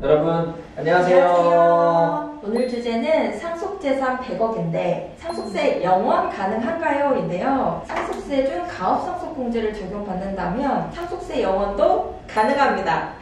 여러분 안녕하세요. 안녕하세요. 오늘 주제는 상속재산 100억인데 상속세 영원 가능한가요? 인데요. 상속세 중 가업상속공제를 적용받는다면 상속세 영원도 가능합니다.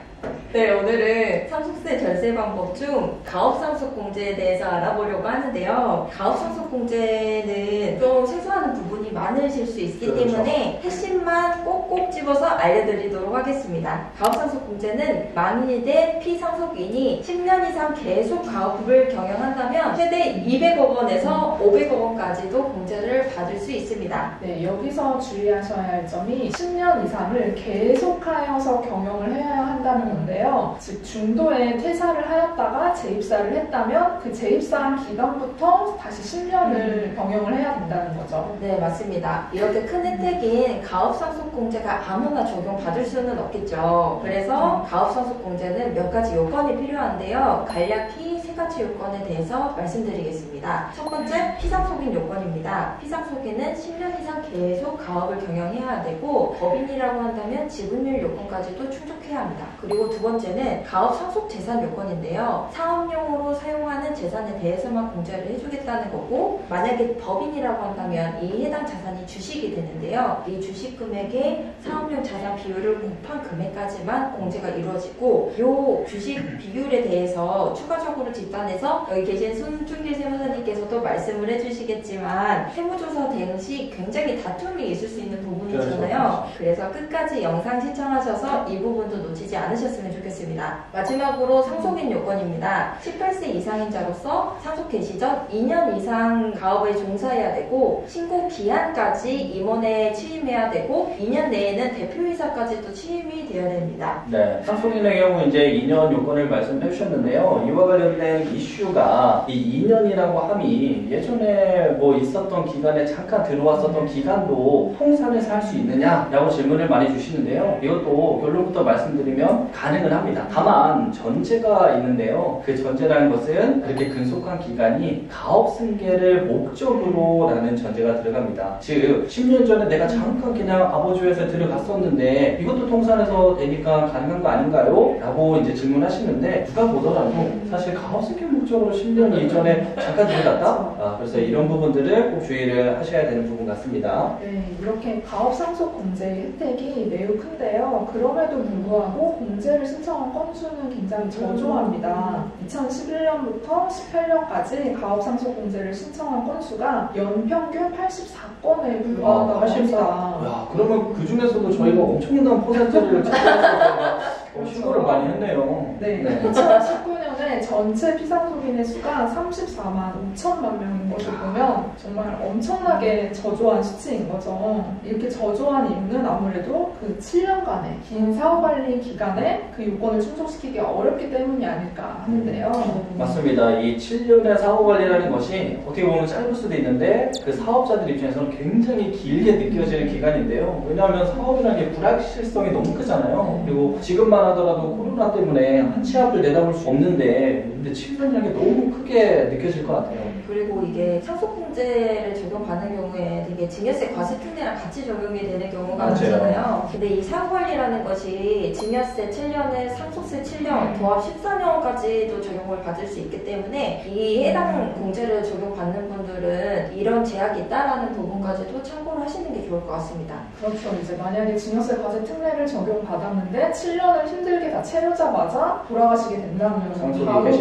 네, 오늘은 상속세 절세 방법 중 가업상속공제에 대해서 알아보려고 하는데요. 가업상속공제는 좀 생소하는 부분이 많으실 수 있기 때문에 핵심만 꼭꼭 집어서 알려드리도록 하겠습니다. 가업상속공제는 만인의 피상속인이 10년 이상 계속 가업을 경영한다면 최대 200억 원에서 500억 원까지도 공제를 받을 수 있습니다. 네, 여기서 주의하셔야 할 점이 10년 이상을 계속하여서 경영을 해야 한다는 건데요. 즉 중도에 퇴사를 하였다가 재입사를 했다면 그 재입사한 기간부터 다시 10년을 경영을 해야 된다는 거죠. 네, 맞습니다. 이렇게 큰 혜택인 가업상속공제가 아무나 적용받을 수는 없겠죠. 그래서 가업상속공제는 몇 가지 요건이 필요한데요. 간략히 세 가지 요건에 대해서 말씀드리겠습니다. 첫 번째, 피상속인 요건입니다. 피상속인은 10년 이상 계속 가업을 경영해야 되고 법인이라고 한다면 지분율 요건까지도 충족해야 합니다. 그리고 두 번째는 가업상속재산 요건인데요. 사업용으로 사용하는 재산에 대해서만 공제를 해주겠다는 거고, 만약에 법인이라고 한다면 이 해당 자산이 주식이 되는데요. 이 주식 금액의 사업용 자산 비율을 곱한 금액까지만 공제가 이루어지고, 이 주식 비율에 대해서 추가적으로 집단해서 여기 계신 손준길 세무사님께서도 말씀을 해주시겠지만 세무조사 당시 굉장히 다툼이 있을 수 있는 부분이잖아요. 그래서 끝까지 영상 시청하셔서 이 부분도 놓치지 않으셨으면 좋겠습니다. 마지막으로 상속인 요건입니다. 18세 이상인 자로서 상속 개시 전 2년 이상 가업에 종사해야 되고, 신고 기한까지 임원에 취임해야 되고, 2년 내에는 대표이사까지도 취임이 되어야 됩니다. 네, 상속인의 경우 이제 2년 요건을 말씀해 주셨는데요. 이와 관련된 이슈가 이 2년이라고 함이 예전에 뭐 있었던 기간에 잠깐 들어왔었던 기간도 통산해서 할 수 있느냐라고 질문을 많이 주시는데요. 이것도 결론부터 말씀드리면 가능은 합니다. 다만 전제가 있는데요. 그 전제라는 것은 그렇게 근속한 기간이 가업승계를 목적으로 라는 전제가 들어갑니다. 즉 10년 전에 내가 잠깐 그냥 아버지 회사에 들어갔었는데 이것도 통산해서 되니까 가능한 거 아닌가요? 라고 이제 질문하시는데 누가 보더라도 사실 가업승계 목적으로 10년 이전에 잠깐 들어갔다? 그래서 이런 부분들을 꼭 주의를 하셔야 되는 부분 같습니다. 네, 이렇게 가업상속공제의 혜택이 매우 큰데요. 그럼에도 불구하고 공제를 신청한 건수는 굉장히 저조합니다. 2011년부터 18년까지 가업상속공제를 신청한 건수가 연평균 84건에 불과하다고 합니다. 야, 그러면 그 중에서도 저희가 엄청난 퍼센트를 차지해서 신고를 많이 했네요. 네, 2019년에 전체 피상속인의 수가 34만 5천만 명인 것을 보면 정말 엄청나게 저조한 수치인 거죠. 이렇게 저조한 이유는 아무래도 그 7년간의 긴 사후관리 기간에 그 요건을 충족시키기 어렵기 때문이 아닐까 하는데요. 맞습니다. 이 7년의 사후관리라는 것이 어떻게 보면 짧을 수도 있는데 그 사업자들 입장에서는 굉장히 길게 느껴지는 기간인데요. 왜냐하면 사업이라는 게 불확실성이 너무 크잖아요. 그리고 지금만 하더라도 코로나 때문에 한 치 앞을 내다볼 수 없는데 근데 7년이라는 게 너무 크게 느껴질 것 같아요. 그리고 이게 상속공제를 적용받는 경우에 되게 증여세 과세특례랑 같이 적용이 되는 경우가 많잖아요. 근데 이 사후관리라는 것이 증여세 7년에 상속세 7년, 도합 14년까지도 적용을 받을 수 있기 때문에 이 해당 공제를 적용받는 분들은 이런 제약이 있다라는 부분까지도 참고를 하시는 게 좋을 것 같습니다. 그렇죠. 이제 만약에 증여세 과세특례를 적용받았는데 7년을 힘들게 다 채우자마자 돌아가시게 된다면 바로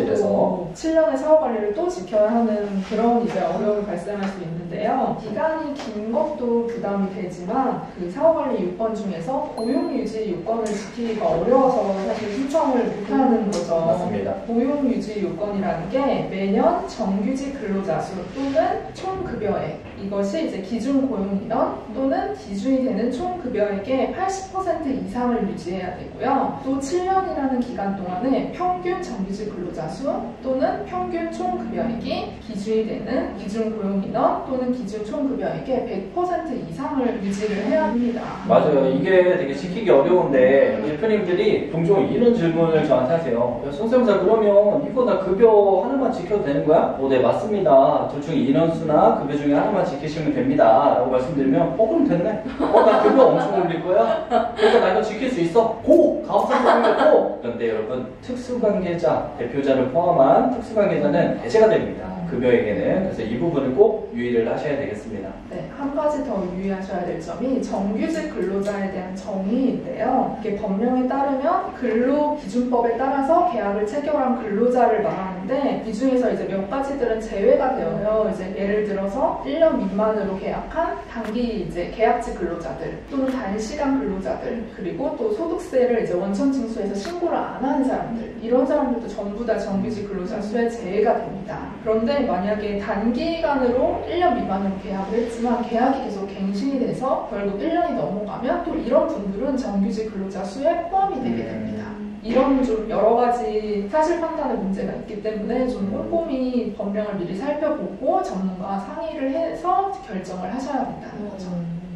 또 7년의 사후관리를 또 지켜야 하는 그런 이제 어려움이 발생할 수 있는데요. 기간이 긴 것도 부담이 되지만 그 사후관리 요건 중에서 고용유지 요건을 지키기가 어려워서 사실 신청을 못하는 거죠. 맞습니다. 고용유지 요건이라는 게 매년 정규직 근로자 수 또는 총급여액, 이것이 이제 기준 고용인원 또는 기준이 되는 총급여액의 80% 이상을 유지해야 되고요. 또 7년이라는 기간 동안에 평균 정규직 근로자 수 또는 평균 총급여액이 기준이 되는 기준 고용인원 또는 기준 총급여액의 100% 이상을 유지를 해야 합니다. 맞아요. 이게 되게 지키기 어려운데 대표님들이 종종 이런 질문을 저한테 하세요. 손세무사 그러면 이거 다 급여 하나만 지켜도 되는 거야? 네 맞습니다. 둘 중에 인원수나 급여 중에 하나만 지키시면 됩니다 라고 말씀드리면 그럼 됐네. 나 급여 엄청 올릴 거야? 그러니까 나 이거 지킬 수 있어. 고! 가업상속인데 고! 그런데 여러분 특수관계자, 대표자를 포함한 특수관계자는 배제가 됩니다. 급여에게는. 그래서 이 부분을 꼭 유의를 하셔야 되겠습니다. 네, 한 가지 더 유의하셔야 될 점이 정규직 근로자에 대한 정의인데요. 이게 법령에 따르면 근로기준법에 따라서 계약을 체결한 근로자를 말하는데 이 중에서 이제 몇 가지들은 제외가 되어요. 이제 예를 들어서 1년 미만으로 계약한 단기 이제 계약직 근로자들 또는 단시간 근로자들 그리고 또 소득세를 이제 원천 징수해서 신고를 안 하는 사람들 이런 사람들도 전부 다 정규직 근로자 수에 제외가 됩니다. 그런데 만약에 단기간으로 1년 미만으로 계약을 했지만 계약이 계속 갱신이 돼서 결국 1년이 넘어가면 또 이런 분들은 정규직 근로자 수에 포함이 되게 됩니다. 이런 좀 여러 가지 사실 판단의 문제가 있기 때문에 좀 꼼꼼히 법령을 미리 살펴보고 전문가와 상의를 해서 결정을 하셔야 한다는 거죠.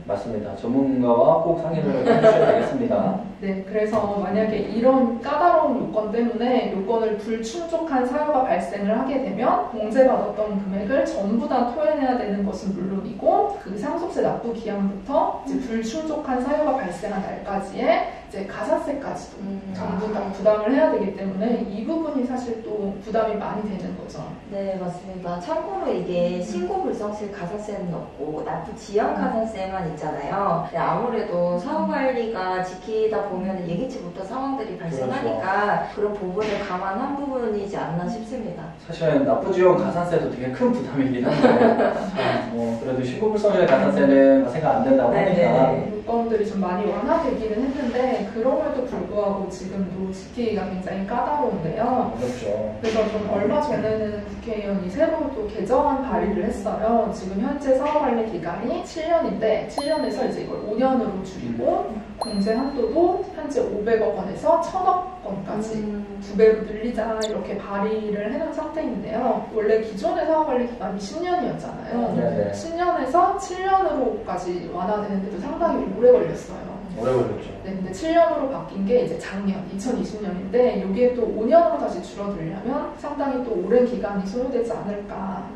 맞습니다. 전문가와 꼭 상의를 해주셔야 되겠습니다. 네, 그래서 만약에 이런 까다로운 요건 때문에 요건을 불충족한 사유가 발생을 하게 되면 공제받았던 금액을 전부 다 토해내야 되는 것은 물론이고 그 상속세 납부 기한부터 이제 불충족한 사유가 발생한 날까지의 이제 가산세까지도 전부 다 부담을 해야 되기 때문에 이 부분이 사실 또 부담이 많이 되는 거죠. 네, 맞습니다. 참고로 이게 신고 불성실 가산세는 없고 납부 지연 가산세만 있잖아요. 네, 아무래도 사후관리가 지키다 보면 예기치 못한 상황들이 발생하니까 그런 부분을 감안한 부분이지 않나 싶습니다. 사실은 납부지원 가산세도 되게 큰 부담이긴 한데 그래도 신고불성실 가산세는 생각 안 된다고 하니까 요건들이 좀 많이 완화되기는 했는데 그럼에도 불구하고 지금도 지키기가 굉장히 까다로운데요. 그렇죠. 그래서 좀 얼마 전에는 국회의원이 새로 또 개정안 발의를 했어요. 지금 현재 사후관리 기간이 7년인데 7년에서 이제 이걸 5년으로 줄이고 공제 한도도 현재 500억 원에서 1000억 원까지 2배로 늘리자 이렇게 발의를 해놓은 상태인데요. 원래 기존의 사후관리 기간이 10년이었잖아요. 10년에서 7년으로까지 완화되는데도 상당히 오래 걸렸어요. 오래 걸렸죠. 네, 근데 7년으로 바뀐 게 이제 작년 2020년인데 이게 또 5년으로 다시 줄어들려면 상당히 또 오랜 기간이 소요되지 않을까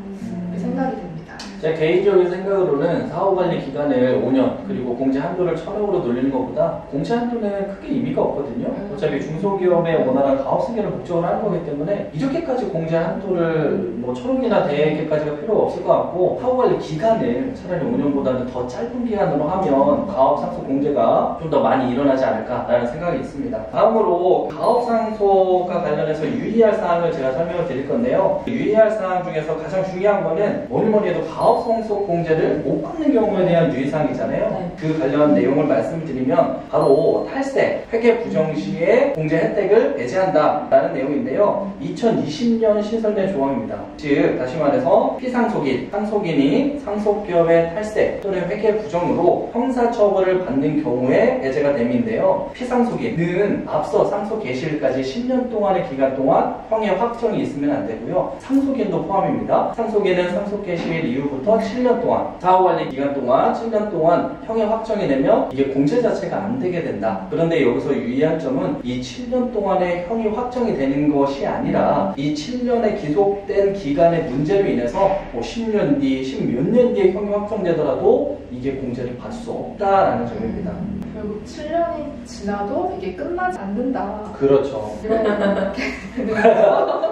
이렇게 생각이 됩니다. 제 개인적인 생각으로는 사후관리 기간을 5년 그리고 공제 한도를 1000억으로 늘리는 것보다 공제 한도는 크게 의미가 없거든요. 어차피 중소기업의 원활한 가업 승계를 목적으로 하는 거기 때문에 이렇게까지 공제 한도를 1000억이나 되게까지가 필요가 없을 것 같고 사후관리 기간을 차라리 5년보다는 더 짧은 기간으로 하면 가업 상속 공제가 좀 더 많이 일어나지 않을까라는 생각이 있습니다. 다음으로 가업 상속과 관련해서 유의할 사항을 제가 설명을 드릴 건데요. 유의할 사항 중에서 가장 중요한 거는 뭐니 해도 가업 상속 공제를 못 받는 경우에 대한 유의사항이잖아요. 네. 그 관련 내용을 말씀드리면 바로 탈세, 회계 부정 시에 공제 혜택을 배제한다라는 내용인데요. 2020년 신설된 조항입니다. 즉 다시 말해서 피상속인, 상속인이 상속기업의 탈세 또는 회계 부정으로 형사처벌을 받는 경우에 배제가 됨인데요. 피상속인은 앞서 상속 개시일까지 10년 동안의 기간 동안 형의 확정이 있으면 안 되고요. 상속인도 포함입니다. 상속인은 상속 개시일 이후부터 7년 동안, 사후관리 기간 동안 7년 동안 형의 확정이 되면 이게 공제 자체가 안 되게 된다. 그런데 여기서 유의할 점은 이 7년 동안의 형이 확정이 되는 것이 아니라 이 7년의 기속된 기간의 문제로 인해서 10년 뒤, 10몇 년 뒤에 형이 확정되더라도 이게 공제를 받을 수 없다라는 점입니다. 결국 7년이 지나도 이게 끝나지 않는다. 그렇죠.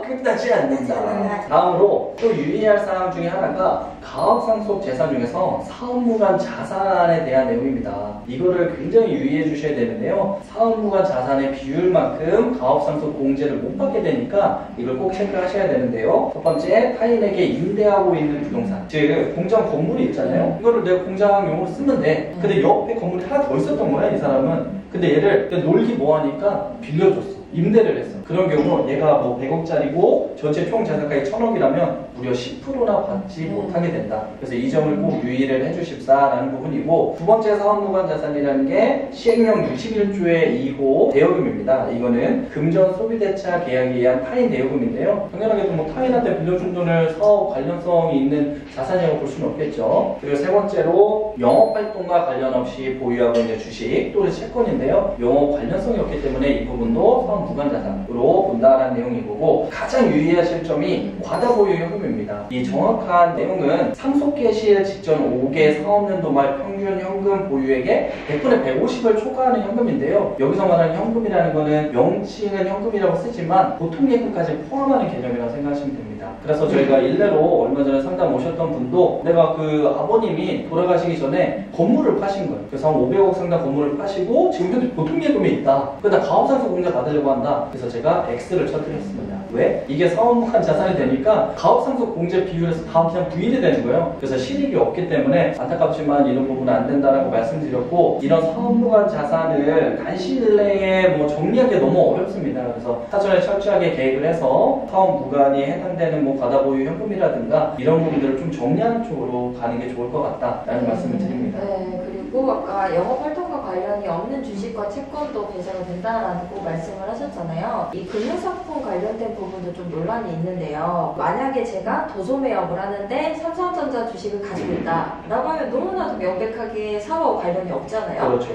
끝나지 않는다. 다음으로 또 유의할 사항 중에 하나가 가업상속 재산 중에서 사업무관 자산에 대한 내용입니다. 이거를 굉장히 유의해 주셔야 되는데요. 사업무관 자산의 비율만큼 가업상속 공제를 못 받게 되니까 이걸 꼭 체크하셔야 되는데요. 첫 번째, 타인에게 임대하고 있는 부동산. 즉 공장 건물이 있잖아요. 이거를 내가 공장용으로 쓰면 돼. 근데 옆에 건물이 하나 더 있었던 거야, 이 사람은. 근데 얘를 놀기 뭐하니까 빌려줬어. 임대를 했어. 그런 경우 얘가 100억짜리고 전체 총 자산가액 1000억이라면 무려 10%나 받지 못하게 된다. 그래서 이 점을 꼭 유의를 해주십사라는 부분이고, 두 번째 사업무관 자산이라는 게 시행령 61조의 2호 대여금입니다. 이거는 금전 소비대차 계약에 의한 타인 대여금인데요. 당연하게도 타인한테 빌려준 돈을 사업 관련성이 있는 자산이라고 볼 수는 없겠죠. 그리고 세 번째로 영업활동과 관련 없이 보유하고 있는 주식 또는 채권인데요. 영업 관련성이 없기 때문에 이 부분도 사업 무관 자산으로 본다라는 내용이 거고, 가장 유의하실 점이 과다 보유 현금 현금입니다. 이 정확한 내용은 상속개시일 직전 5개 사업년도 말 평균 현금 보유액의 100분의 150을 초과하는 현금인데요. 여기서 말하는 현금이라는 거는 명칭은 현금이라고 쓰지만 보통예금까지 포함하는 개념이라고 생각하시면 됩니다. 그래서 저희가 일례로 얼마 전에 상담 오셨던 분도 내가 그 아버님이 돌아가시기 전에 건물을 파신 거예요. 그래서 한 500억 상당 건물을 파시고 지금 현재 보통예금이 있다. 그러다 가업상속공제 받으려고 한다. 그래서 제가 X를 쳐드렸습니다. 왜? 이게 사업무관 자산이 되니까 가업상속공제 비율에서 다 그냥 부인이 되는 거예요. 그래서 실익이 없기 때문에 안타깝지만 이런 부분은 안 된다라고 말씀드렸고, 이런 사업무관 자산을 단시일 내에 뭐 정리하기 너무 어렵습니다. 그래서 사전에 철저하게 계획을 해서 사업 무관이 해당되는 뭐 과다보유 현금이라든가 이런 부분들을 좀 정리하는 쪽으로 가는 게 좋을 것 같다라는 말씀을 드립니다. 네, 그리고 아까 영업활동과 관련이 없는 주식과 채권도 배제가 된다라고 말씀을 하셨잖아요. 이 금융상품 관련된 부분도 좀 논란이 있는데요. 만약에 제가 도소매업을 하는데 삼성전자 주식을 가지고 있다라고 하면 너무나도 명백하게 사업과 관련이 없잖아요. 그렇죠.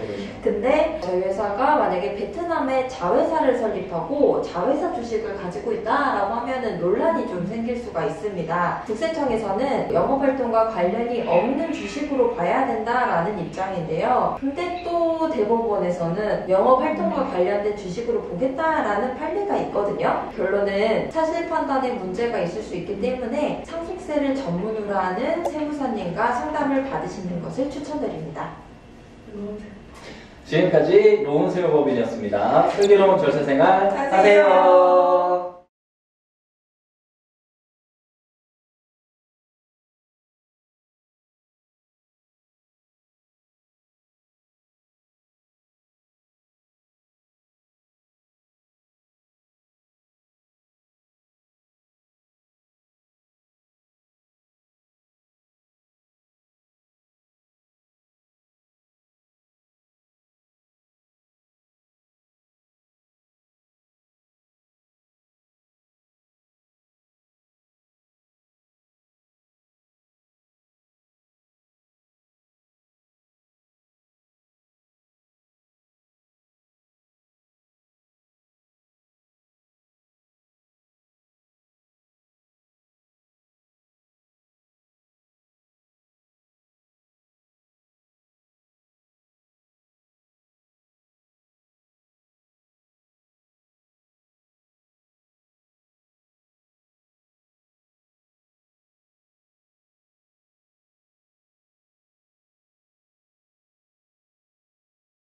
근데 저희 회사가 만약에 베트남에 자회사를 설립하고 자회사 주식을 가지고 있다라고 하면은 논란이 좀 생길 수가 있습니다. 국세청에서는 영업활동과 관련이 없는 주식으로 봐야 된다라는 입장인데요. 근데 또 대법원에서는 영업활동과 관련된 주식으로 보겠다라는 판례가 있거든요. 결론은 사실 판단에 문제가 있을 수 있기 때문에 상속세를 전문으로 하는 세무사님과 상담을 받으시는 것을 추천드립니다. 지금까지 로운세무법인이었습니다. 슬기로운 절세생활 하세요.